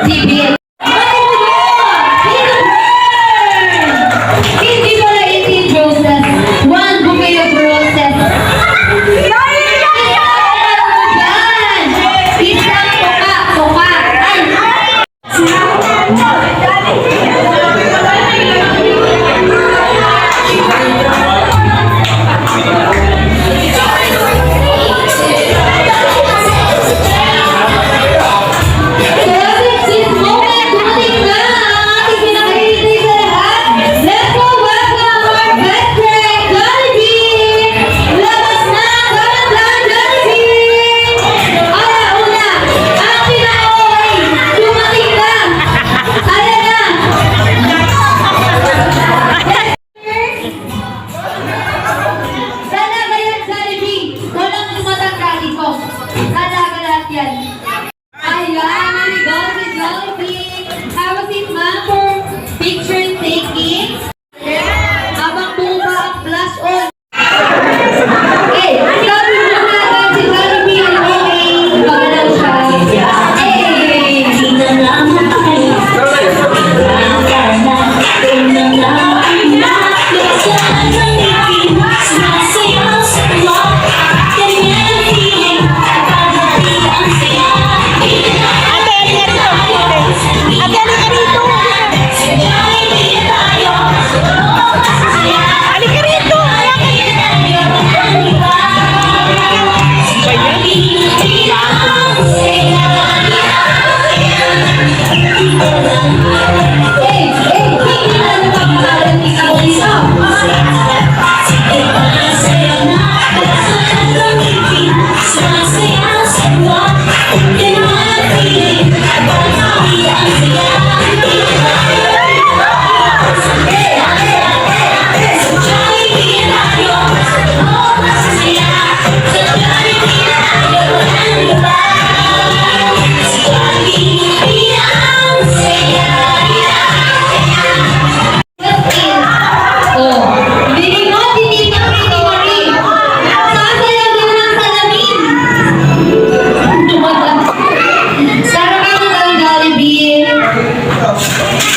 GBL. Hindi pala 18 roses. One bouquet of roses. Isang toka.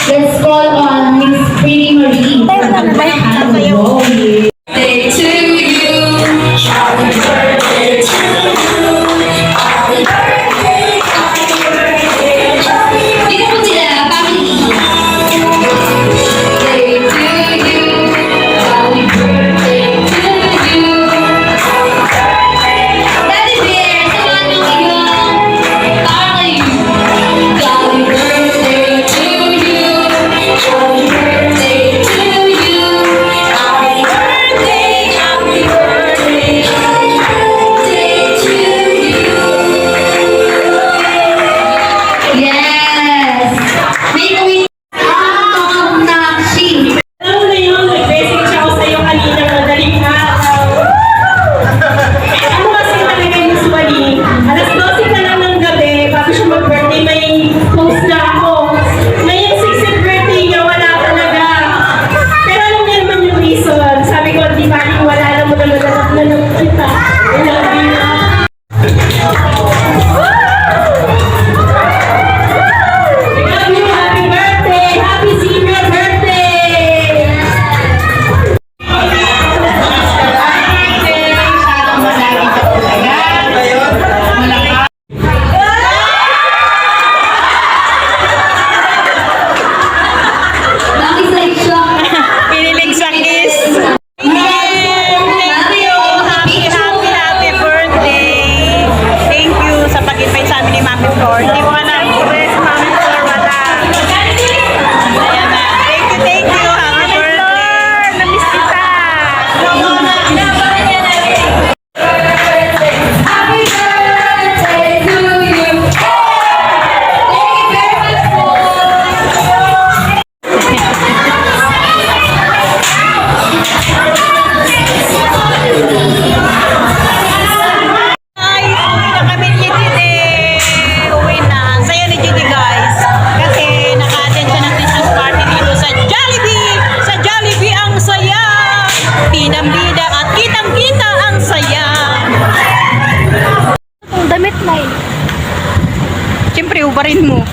Let's call on Miss Pretty Marie. Day to you. Happy birthday to you. Happy birthday. Happy birthday. Dito po sila, family. Day to you. Happy birthday to you. Daddy Bear, samahan yung iyong para kayo. Happy birthday to you. Happy birthday to you. Happy birthday, happy birthday, happy birthday to you. Yes! May gawin ang nakshi. Alam mo na yun, nag-message ako sa'yo kanina madaling araw. Ano kasi talaga usually, alas 12 pa lang ng gabi, bago siya mag-birthday, may post na ako. Ngayon, 60th birthday niya, wala talaga. Pero alam niya naman yung reason. Sabi ko, di ba, wala na mo naman na kita. I love you na. Happy birthday! Happy senior birthday! Bakit sa isyo? Pinilig sa kiss. Happy birthday. Thank you sa pag-invite sa amin ni Mami Flor. Hindi mo alam kung si Mami Flor wala. Ayan na. Thank you. Happy birthday. Namiss kita. Happy birthday to you. Thank you very much po. Ay, uwi na kami ni Tite. Uwi na. Siyempre, ubarin mo.